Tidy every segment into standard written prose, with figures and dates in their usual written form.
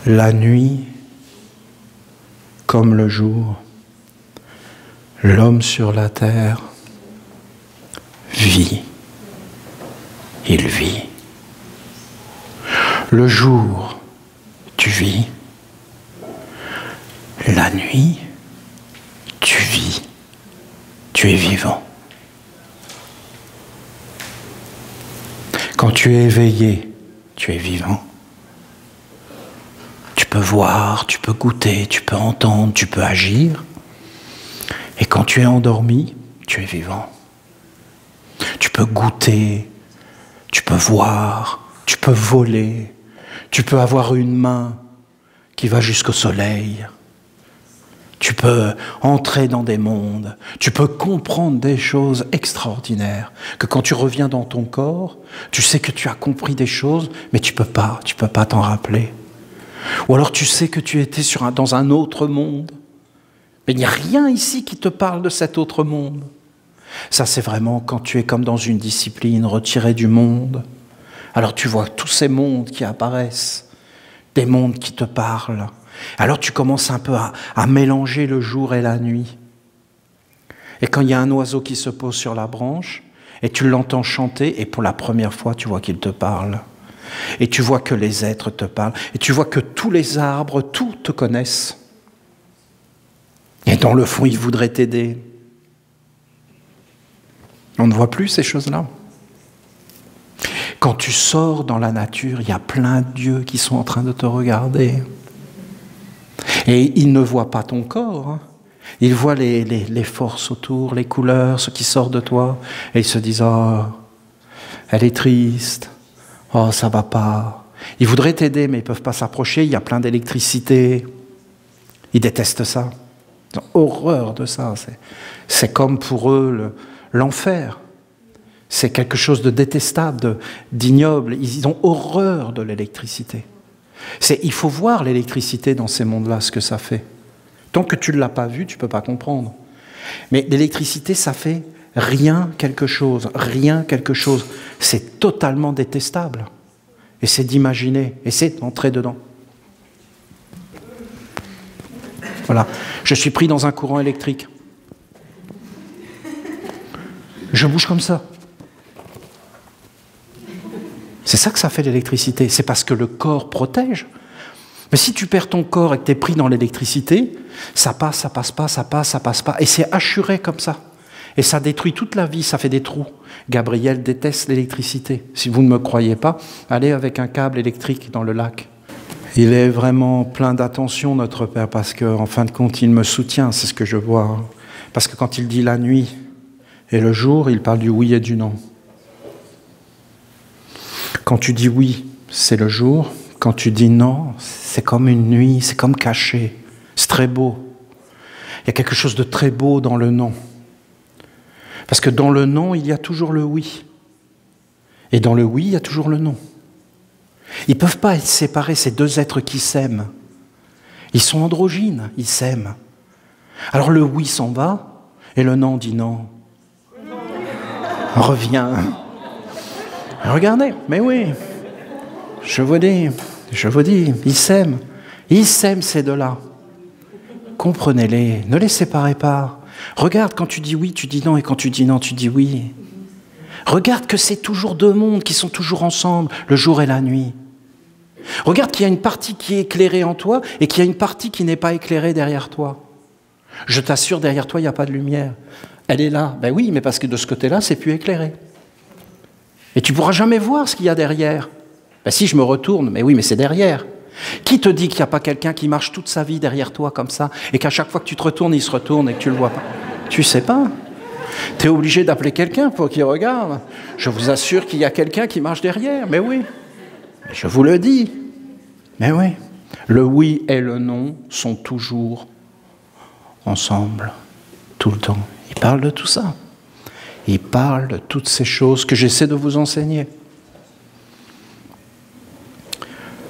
La nuit, comme le jour, l'homme sur la terre vit. Il vit. Le jour, tu vis. La nuit, tu vis. Tu es vivant. Quand tu es éveillé, tu es vivant. Tu peux voir, tu peux goûter, tu peux entendre, tu peux agir. Et quand tu es endormi, tu es vivant. Tu peux goûter, tu peux voir, tu peux voler, tu peux avoir une main qui va jusqu'au soleil. Tu peux entrer dans des mondes, tu peux comprendre des choses extraordinaires, que quand tu reviens dans ton corps, tu sais que tu as compris des choses, mais tu peux pas t'en rappeler. Ou alors tu sais que tu étais dans un autre monde, mais il n'y a rien ici qui te parle de cet autre monde. Ça, c'est vraiment quand tu es comme dans une discipline retirée du monde. Alors tu vois tous ces mondes qui apparaissent, des mondes qui te parlent. Alors tu commences un peu à mélanger le jour et la nuit. Et quand il y a un oiseau qui se pose sur la branche, et tu l'entends chanter, et pour la première fois, tu vois qu'il te parle. Et tu vois que les êtres te parlent. Et tu vois que tous les arbres, tout te connaissent. Et dans le fond, ils voudraient t'aider. On ne voit plus ces choses-là. Quand tu sors dans la nature, il y a plein de dieux qui sont en train de te regarder. Et ils ne voient pas ton corps. Hein. Ils voient les forces autour, les couleurs, ce qui sort de toi. Et ils se disent « Oh, elle est triste. Oh, ça va pas. » Ils voudraient t'aider, mais ils ne peuvent pas s'approcher. Il y a plein d'électricité. Ils détestent ça. Ils ont horreur de ça. C'est comme pour eux l'enfer. C'est quelque chose de détestable, d'ignoble. Ils ont horreur de l'électricité. Il faut voir l'électricité dans ces mondes-là, ce que ça fait. Tant que tu ne l'as pas vu, tu ne peux pas comprendre. Mais l'électricité, ça fait rien quelque chose. C'est totalement détestable. Et c'est d'imaginer, et c'est d'entrer dedans. Voilà. Je suis pris dans un courant électrique. Je bouge comme ça. C'est ça que ça fait l'électricité. C'est parce que le corps protège. Mais si tu perds ton corps et que tu es pris dans l'électricité, ça passe, ça passe pas, ça passe, ça passe pas. Et c'est assuré comme ça. Et ça détruit toute la vie, ça fait des trous. Gabriel déteste l'électricité. Si vous ne me croyez pas, allez avec un câble électrique dans le lac. Il est vraiment plein d'attention, notre Père, parce qu'en fin de compte, il me soutient, c'est ce que je vois. Parce que quand il dit la nuit et le jour, il parle du oui et du non. Quand tu dis oui, c'est le jour. Quand tu dis non, c'est comme une nuit, c'est comme caché. C'est très beau. Il y a quelque chose de très beau dans le non. Parce que dans le non, il y a toujours le oui. Et dans le oui, il y a toujours le non. Ils ne peuvent pas être séparés, ces deux êtres qui s'aiment. Ils sont androgynes, ils s'aiment. Alors le oui s'en va, et le non dit non. Reviens. Regardez, mais oui, je vous dis, ils s'aiment ces deux-là. Comprenez-les, ne les séparez pas. Regarde, quand tu dis oui, tu dis non, et quand tu dis non, tu dis oui. Regarde que c'est toujours deux mondes qui sont toujours ensemble, le jour et la nuit. Regarde qu'il y a une partie qui est éclairée en toi, et qu'il y a une partie qui n'est pas éclairée derrière toi. Je t'assure, derrière toi, il n'y a pas de lumière. Elle est là. Ben oui, mais parce que de ce côté-là, c'est plus éclairé. Et tu ne pourras jamais voir ce qu'il y a derrière. Ben si je me retourne, mais oui, mais c'est derrière. Qui te dit qu'il n'y a pas quelqu'un qui marche toute sa vie derrière toi comme ça, et qu'à chaque fois que tu te retournes, il se retourne et que tu ne le vois pas? Tu sais pas. Tu es obligé d'appeler quelqu'un pour qu'il regarde. Je vous assure qu'il y a quelqu'un qui marche derrière, mais oui. Je vous le dis. Mais oui. Le oui et le non sont toujours ensemble, tout le temps. Il parle de tout ça. Il parle de toutes ces choses que j'essaie de vous enseigner.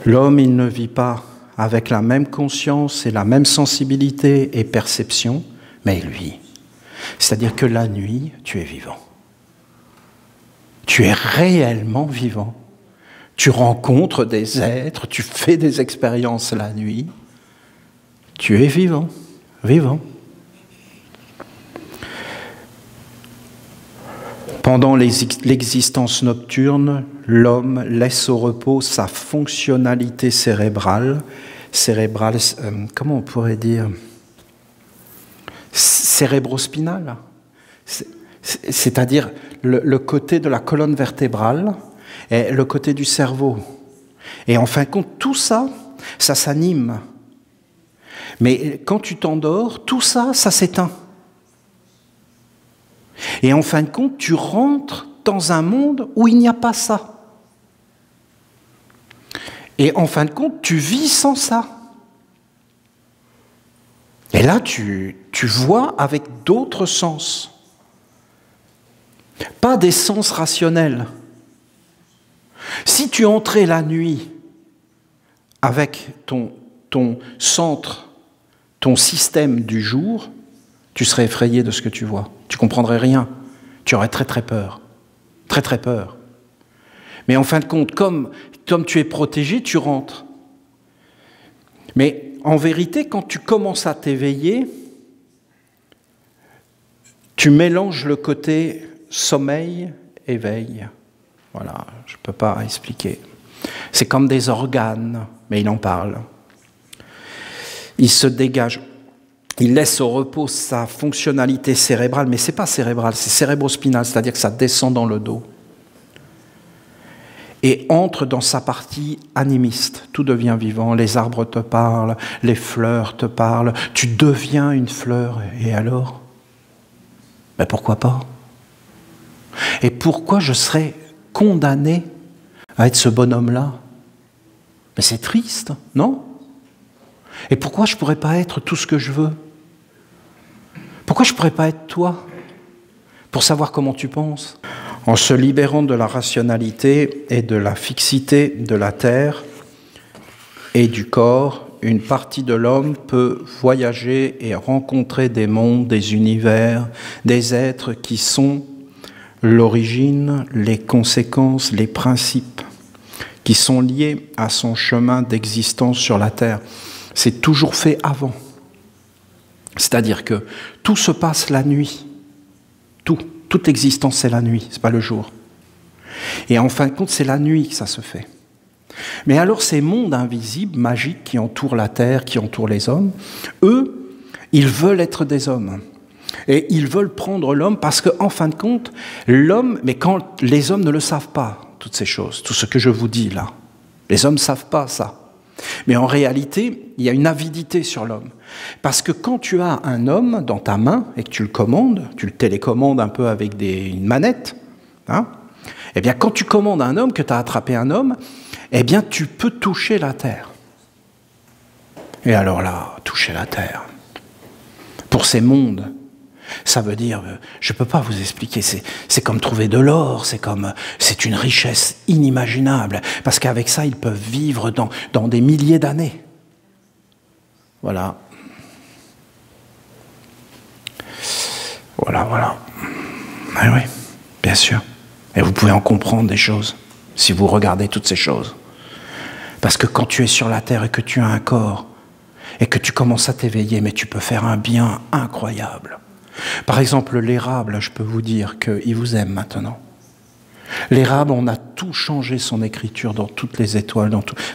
L'homme, il ne vit pas avec la même conscience et la même sensibilité et perception, mais il vit. C'est-à-dire que la nuit, tu es vivant. Tu es réellement vivant. tu rencontres des êtres, tu fais des expériences la nuit. Tu es vivant, vivant. Pendant l'existence nocturne, l'homme laisse au repos sa fonctionnalité cérébrale, comment on pourrait dire, cérébrospinale, c'est-à-dire le côté de la colonne vertébrale et le côté du cerveau. Et en fin de compte, tout ça, ça s'anime. Mais quand tu t'endors, tout ça, ça s'éteint. Et en fin de compte, tu rentres dans un monde où il n'y a pas ça. Et en fin de compte, tu vis sans ça. Et là, tu vois avec d'autres sens. Pas des sens rationnels. Si tu entrais la nuit avec ton centre, ton système du jour, tu serais effrayé de ce que tu vois. Tu ne comprendrais rien. Tu aurais très très peur. Très très peur. Mais en fin de compte, comme tu es protégé, tu rentres. Mais en vérité, quand tu commences à t'éveiller, tu mélanges le côté sommeil-éveil. Voilà, je ne peux pas expliquer. C'est comme des organes, mais il en parle. Il se dégage. Il laisse au repos sa fonctionnalité cérébrale, mais ce n'est pas cérébral, c'est cérébrospinal, c'est-à-dire que ça descend dans le dos. Et entre dans sa partie animiste. Tout devient vivant, les arbres te parlent, les fleurs te parlent, tu deviens une fleur, et alors? Ben pourquoi pas? Et pourquoi je serais condamné à être ce bonhomme-là? Mais c'est triste, non? Et pourquoi je ne pourrais pas être tout ce que je veux? Pourquoi je ne pourrais pas être toi? Pour savoir comment tu penses. En se libérant de la rationalité et de la fixité de la terre et du corps, une partie de l'homme peut voyager et rencontrer des mondes, des univers, des êtres qui sont l'origine, les conséquences, les principes qui sont liés à son chemin d'existence sur la terre. C'est toujours fait avant. C'est-à-dire que tout se passe la nuit. Toute l'existence, c'est la nuit, c'est pas le jour. Et en fin de compte, c'est la nuit que ça se fait. Mais alors, ces mondes invisibles, magiques, qui entourent la terre, qui entourent les hommes, eux, ils veulent être des hommes. Et ils veulent prendre l'homme parce qu'en fin de compte, l'homme, mais quand les hommes ne le savent pas, toutes ces choses, tout ce que je vous dis là, les hommes ne savent pas ça. Mais en réalité, il y a une avidité sur l'homme. Parce que quand tu as un homme dans ta main et que tu le commandes, tu le télécommandes un peu avec une manette, hein, eh bien quand tu commandes un homme, que tu as attrapé un homme, eh bien tu peux toucher la terre. Et alors là, toucher la terre, pour ces mondes, ça veut dire, je ne peux pas vous expliquer, c'est comme trouver de l'or, c'est une richesse inimaginable, parce qu'avec ça, ils peuvent vivre dans des milliers d'années. Voilà. Voilà. Ah oui, bien sûr. Et vous pouvez en comprendre des choses, si vous regardez toutes ces choses. Parce que quand tu es sur la terre et que tu as un corps, et que tu commences à t'éveiller, mais tu peux faire un bien incroyable. Par exemple, l'érable, je peux vous dire qu'il vous aime maintenant. L'érable, on a tout changé son écriture dans toutes les étoiles.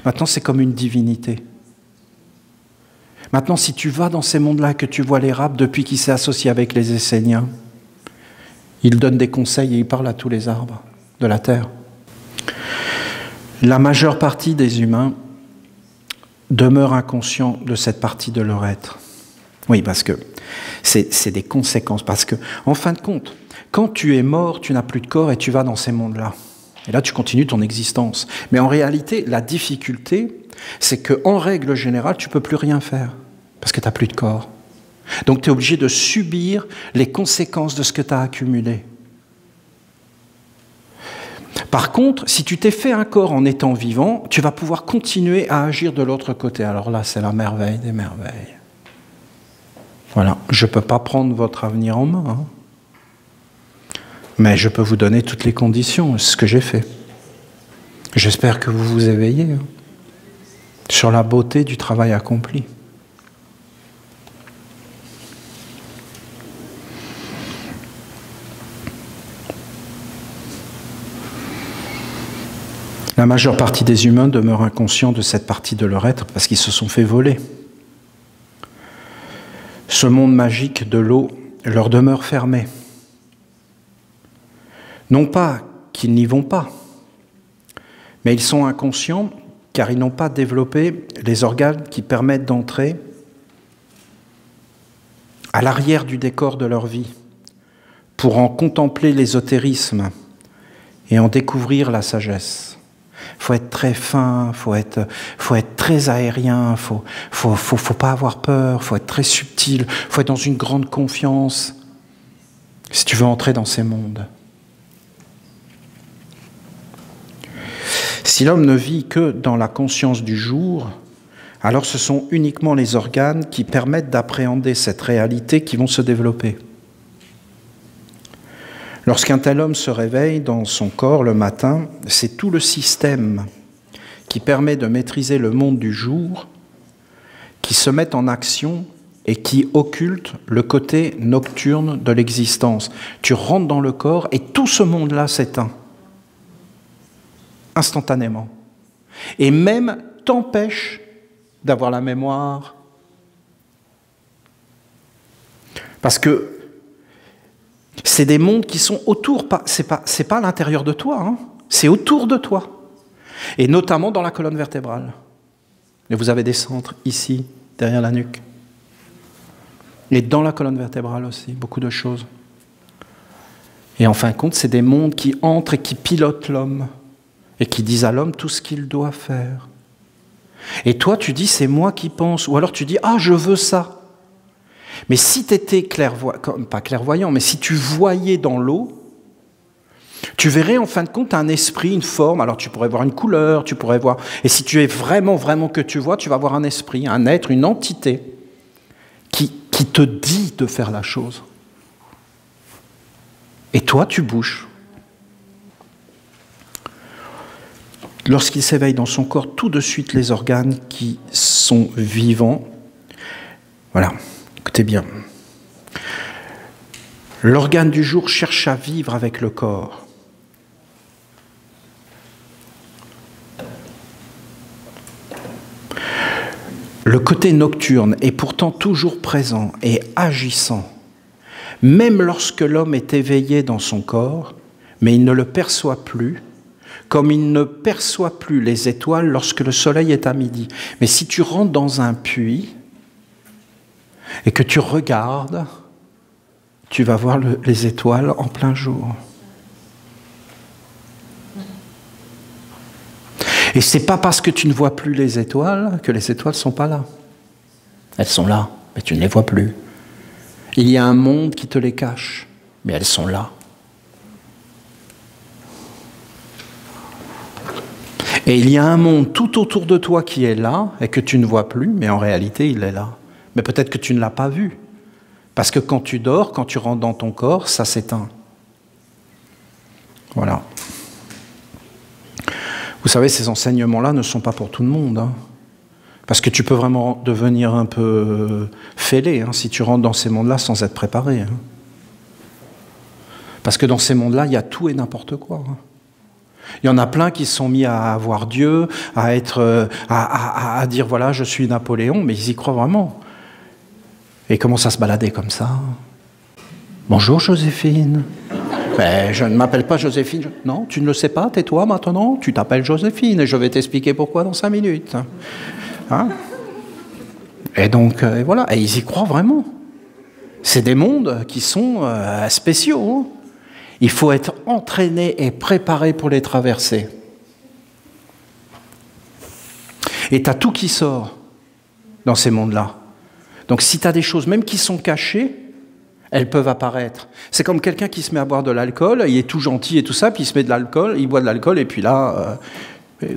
Maintenant, c'est comme une divinité. Maintenant, si tu vas dans ces mondes-là, que tu vois l'érable, depuis qu'il s'est associé avec les Esséniens, il donne des conseils et il parle à tous les arbres de la terre. La majeure partie des humains demeurent inconscients de cette partie de leur être. Oui, parce que c'est des conséquences. Parce que, en fin de compte, quand tu es mort, tu n'as plus de corps et tu vas dans ces mondes-là. Et là, tu continues ton existence. Mais en réalité, la difficulté, c'est qu'en règle générale, tu ne peux plus rien faire. Parce que tu n'as plus de corps. Donc, tu es obligé de subir les conséquences de ce que tu as accumulé. Par contre, si tu t'es fait un corps en étant vivant, tu vas pouvoir continuer à agir de l'autre côté. Alors là, c'est la merveille des merveilles. Voilà, je ne peux pas prendre votre avenir en main, hein. Mais je peux vous donner toutes les conditions, c'est ce que j'ai fait. J'espère que vous vous éveillez sur la beauté du travail accompli. La majeure partie des humains demeurent inconscients de cette partie de leur être parce qu'ils se sont fait voler. Ce monde magique de l'eau leur demeure fermé. Non pas qu'ils n'y vont pas, mais ils sont inconscients car ils n'ont pas développé les organes qui permettent d'entrer à l'arrière du décor de leur vie pour en contempler l'ésotérisme et en découvrir la sagesse. Il faut être très fin, faut être très aérien, faut pas avoir peur, faut être très subtil, faut être dans une grande confiance si tu veux entrer dans ces mondes. Si l'homme ne vit que dans la conscience du jour, alors ce sont uniquement les organes qui permettent d'appréhender cette réalité qui vont se développer. Lorsqu'un tel homme se réveille dans son corps le matin, c'est tout le système qui permet de maîtriser le monde du jour qui se met en action et qui occulte le côté nocturne de l'existence. Tu rentres dans le corps et tout ce monde-là s'éteint instantanément. Et même t'empêche d'avoir la mémoire. Parce que c'est des mondes qui sont autour, c'est pas à l'intérieur de toi, hein, c'est autour de toi. Et notamment dans la colonne vertébrale. Et vous avez des centres ici, derrière la nuque. Et dans la colonne vertébrale aussi, beaucoup de choses. Et en fin de compte, c'est des mondes qui entrent et qui pilotent l'homme. Et qui disent à l'homme tout ce qu'il doit faire. Et toi, tu dis, c'est moi qui pense. Ou alors tu dis, ah, je veux ça. Mais si tu étais pas clairvoyant, mais si tu voyais dans l'eau, tu verrais en fin de compte un esprit, une forme. Alors tu pourrais voir une couleur, tu pourrais voir... Et si tu es vraiment que tu vois, tu vas voir un esprit, un être, une entité qui te dit de faire la chose. Et toi, tu bouges. Lorsqu'il s'éveille dans son corps, tout de suite les organes qui sont vivants. Voilà, écoutez bien. L'organe du jour cherche à vivre avec le corps. Le côté nocturne est pourtant toujours présent et agissant, même lorsque l'homme est éveillé dans son corps, mais il ne le perçoit plus, comme il ne perçoit plus les étoiles lorsque le soleil est à midi. Mais si tu rentres dans un puits et que tu regardes, tu vas voir les étoiles en plein jour. Et c'est pas parce que tu ne vois plus les étoiles que les étoiles sont pas là. Elles sont là, mais tu ne les vois plus. Il y a un monde qui te les cache, mais elles sont là. Et il y a un monde tout autour de toi qui est là et que tu ne vois plus, mais en réalité, il est là. Mais peut-être que tu ne l'as pas vu. Parce que quand tu dors, quand tu rentres dans ton corps, ça s'éteint. Voilà. Vous savez, ces enseignements-là ne sont pas pour tout le monde. Hein. Parce que tu peux vraiment devenir un peu fêlé si tu rentres dans ces mondes-là sans être préparé. Hein. Parce que dans ces mondes-là, il y a tout et n'importe quoi. Hein. Il y en a plein qui se sont mis à voir Dieu, à dire voilà, je suis Napoléon, mais ils y croient vraiment. Et commencent à se balader comme ça. Bonjour Joséphine. Mais je ne m'appelle pas Joséphine. Non, tu ne le sais pas, tais-toi maintenant, tu t'appelles Joséphine et je vais t'expliquer pourquoi dans 5 minutes. Hein? Et donc, et voilà, et ils y croient vraiment. C'est des mondes qui sont spéciaux. Hein? Il faut être entraîné et préparé pour les traverser. Et tu as tout qui sort dans ces mondes-là. Donc si tu as des choses, même qui sont cachées, elles peuvent apparaître. C'est comme quelqu'un qui se met à boire de l'alcool, il est tout gentil et tout ça, puis il se met de l'alcool, il boit de l'alcool, et puis là,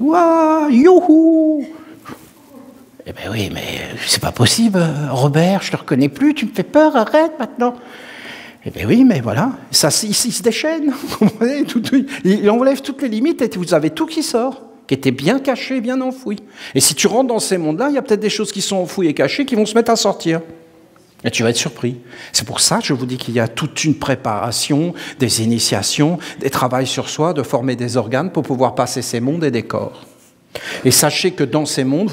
ouah, youhou! Eh bien oui, mais c'est pas possible, Robert, je te reconnais plus, tu me fais peur, arrête maintenant. Eh bien oui, mais voilà, ça, il se déchaîne, vous comprenez, il enlève toutes les limites et vous avez tout qui sort. qui étaient bien cachés, bien enfouis. Et si tu rentres dans ces mondes-là, il y a peut-être des choses qui sont enfouies et cachées qui vont se mettre à sortir. Et tu vas être surpris. C'est pour ça que je vous dis qu'il y a toute une préparation, des initiations, des travails sur soi, de former des organes pour pouvoir passer ces mondes et des corps. Et sachez que dans ces mondes,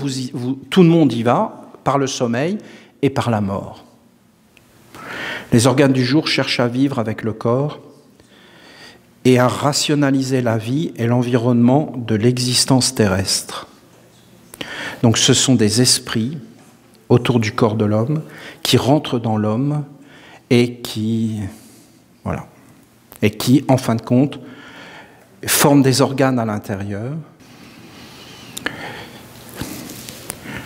tout le monde y va par le sommeil et par la mort. Les organes du jour cherchent à vivre avec le corps et à rationaliser la vie et l'environnement de l'existence terrestre. Donc ce sont des esprits autour du corps de l'homme qui rentrent dans l'homme et qui, voilà, et qui, en fin de compte, forment des organes à l'intérieur.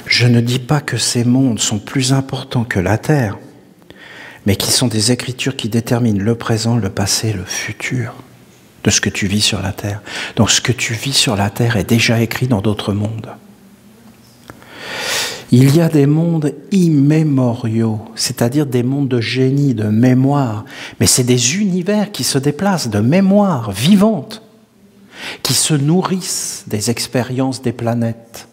Je ne dis pas que ces mondes sont plus importants que la Terre, mais qui sont des écritures qui déterminent le présent, le passé, le futur de ce que tu vis sur la Terre. Donc ce que tu vis sur la Terre est déjà écrit dans d'autres mondes. Il y a des mondes immémoriaux, c'est-à-dire des mondes de génie, de mémoire, mais c'est des univers qui se déplacent de mémoire vivante, qui se nourrissent des expériences des planètes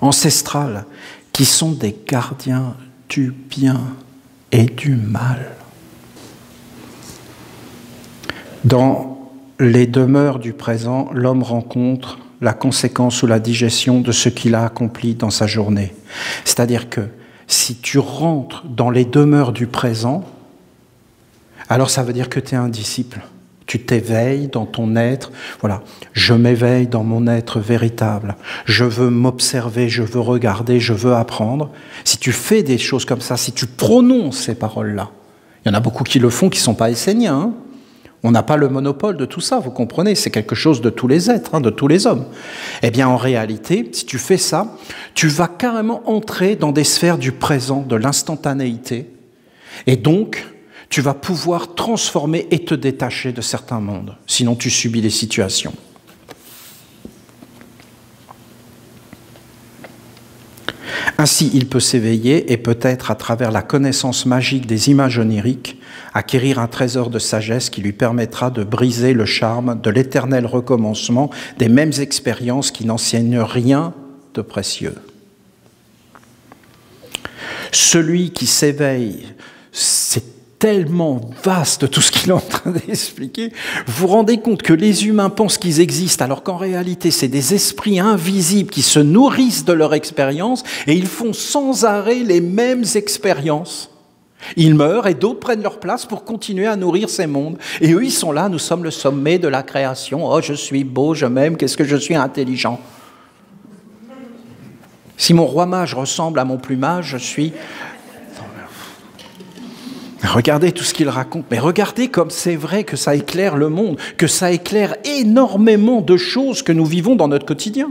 ancestrales, qui sont des gardiens du bien et du mal. Dans les demeures du présent, l'homme rencontre la conséquence ou la digestion de ce qu'il a accompli dans sa journée. C'est-à-dire que si tu rentres dans les demeures du présent, alors ça veut dire que tu es un disciple. Tu t'éveilles dans ton être. Voilà, je m'éveille dans mon être véritable. Je veux m'observer, je veux regarder, je veux apprendre. Si tu fais des choses comme ça, si tu prononces ces paroles-là, il y en a beaucoup qui le font, qui ne sont pas esséniens, hein. On n'a pas le monopole de tout ça, vous comprenez, c'est quelque chose de tous les êtres, hein, de tous les hommes. Eh bien, en réalité, si tu fais ça, tu vas carrément entrer dans des sphères du présent, de l'instantanéité, et donc, tu vas pouvoir transformer et te détacher de certains mondes, sinon tu subis les situations. Ainsi, il peut s'éveiller et peut-être, à travers la connaissance magique des images oniriques, acquérir un trésor de sagesse qui lui permettra de briser le charme de l'éternel recommencement des mêmes expériences qui n'enseignent rien de précieux. Celui qui s'éveille, c'est tellement vaste tout ce qu'il est en train d'expliquer. Vous vous rendez compte que les humains pensent qu'ils existent alors qu'en réalité c'est des esprits invisibles qui se nourrissent de leur expérience et ils font sans arrêt les mêmes expériences. Ils meurent et d'autres prennent leur place pour continuer à nourrir ces mondes. Et eux, ils sont là, nous sommes le sommet de la création. Oh, je suis beau, je m'aime, qu'est-ce que je suis intelligent. Si mon roi mage ressemble à mon plumage, je suis... Regardez tout ce qu'il raconte, mais regardez comme c'est vrai que ça éclaire le monde, que ça éclaire énormément de choses que nous vivons dans notre quotidien.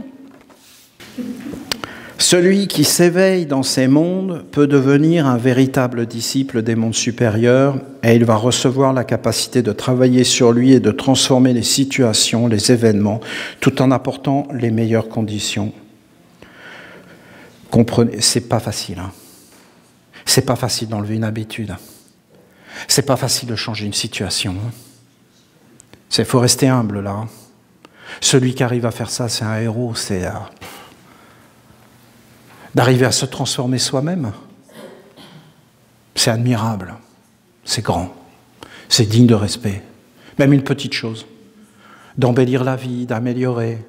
Celui qui s'éveille dans ces mondes peut devenir un véritable disciple des mondes supérieurs et il va recevoir la capacité de travailler sur lui et de transformer les situations, les événements, tout en apportant les meilleures conditions. Comprenez, c'est pas facile, hein. C'est pas facile d'enlever une habitude. C'est pas facile de changer une situation. Il faut rester humble là. Celui qui arrive à faire ça, c'est un héros, c'est d'arriver à se transformer soi-même. C'est admirable, c'est grand, c'est digne de respect. Même une petite chose, d'embellir la vie, d'améliorer,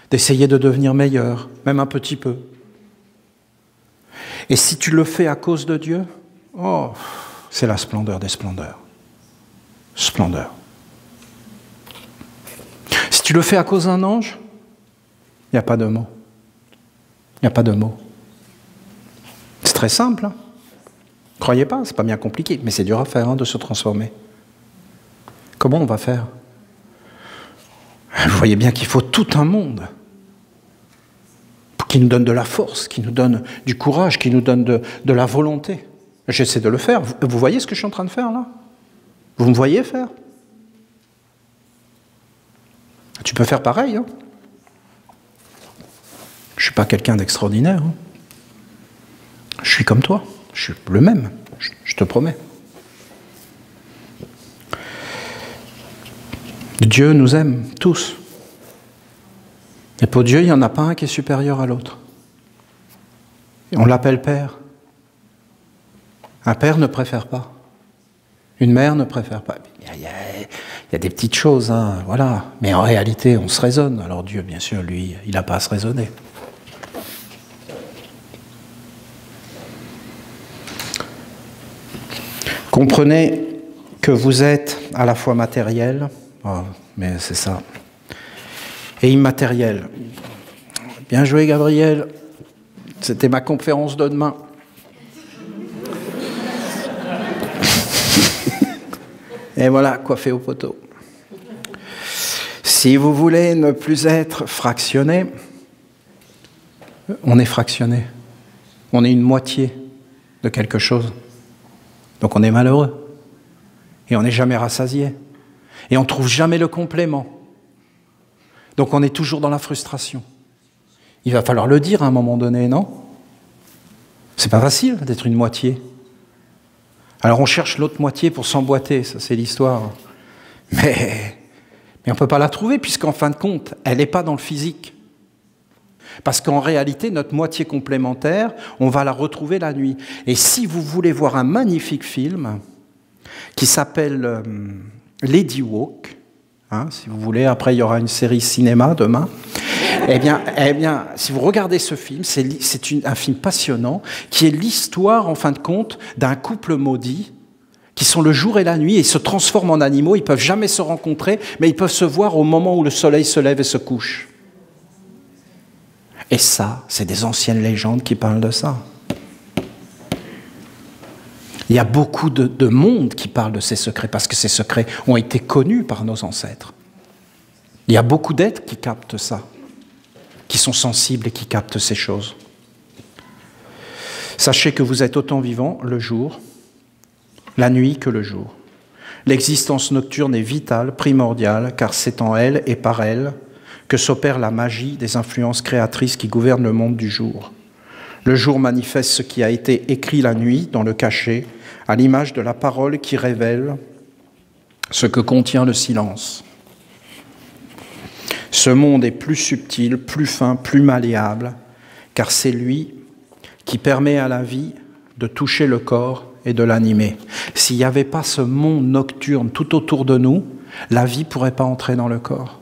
d'essayer de devenir meilleur, même un petit peu. Et si tu le fais à cause de Dieu, oh, c'est la splendeur des splendeurs. Splendeur. Si tu le fais à cause d'un ange, il n'y a pas de mots. Il n'y a pas de mots. C'est très simple. Hein. Croyez pas, c'est pas bien compliqué, mais c'est dur à faire, hein, de se transformer. Comment on va faire? Vous voyez bien qu'il faut tout un monde qui nous donne de la force, qui nous donne du courage, qui nous donne de la volonté. J'essaie de le faire. Vous voyez ce que je suis en train de faire là? Vous me voyez faire? Tu peux faire pareil. Hein. Je ne suis pas quelqu'un d'extraordinaire. Hein. Je suis comme toi. Je suis le même. Je te promets. Dieu nous aime tous. Et pour Dieu, il n'y en a pas un qui est supérieur à l'autre. On l'appelle Père. Un père ne préfère pas. Une mère ne préfère pas. Il y a des petites choses, hein, voilà. Mais en réalité, on se raisonne. Alors Dieu, bien sûr, lui, il n'a pas à se raisonner. Comprenez que vous êtes à la fois matériel, oh, mais c'est ça, et immatériel. Bien joué, Gabriel. C'était ma conférence de demain. Et voilà, coiffé au poteau. Si vous voulez ne plus être fractionné, on est fractionné. On est une moitié de quelque chose. Donc on est malheureux. Et on n'est jamais rassasié. Et on ne trouve jamais le complément. Donc on est toujours dans la frustration. Il va falloir le dire à un moment donné, non? C'est pas facile d'être une moitié. Alors on cherche l'autre moitié pour s'emboîter, ça c'est l'histoire. Mais on ne peut pas la trouver, puisqu'en fin de compte, elle n'est pas dans le physique. Parce qu'en réalité, notre moitié complémentaire, on va la retrouver la nuit. Et si vous voulez voir un magnifique film qui s'appelle Lady Walk, hein, si vous voulez, après il y aura une série cinéma demain, eh bien, si vous regardez ce film, c'est un film passionnant, qui est l'histoire, en fin de compte, d'un couple maudit, qui sont le jour et la nuit, et ils se transforment en animaux, ils ne peuvent jamais se rencontrer, mais ils peuvent se voir au moment où le soleil se lève et se couche. Et ça, c'est des anciennes légendes qui parlent de ça. Il y a beaucoup de monde qui parle de ces secrets, parce que ces secrets ont été connus par nos ancêtres. Il y a beaucoup d'êtres qui captent ça, qui sont sensibles et qui captent ces choses. Sachez que vous êtes autant vivant le jour, la nuit que le jour. L'existence nocturne est vitale, primordiale, car c'est en elle et par elle que s'opère la magie des influences créatrices qui gouvernent le monde du jour. Le jour manifeste ce qui a été écrit la nuit dans le cachet, à l'image de la parole qui révèle ce que contient le silence. Ce monde est plus subtil, plus fin, plus malléable, car c'est lui qui permet à la vie de toucher le corps et de l'animer. S'il n'y avait pas ce monde nocturne tout autour de nous, la vie ne pourrait pas entrer dans le corps.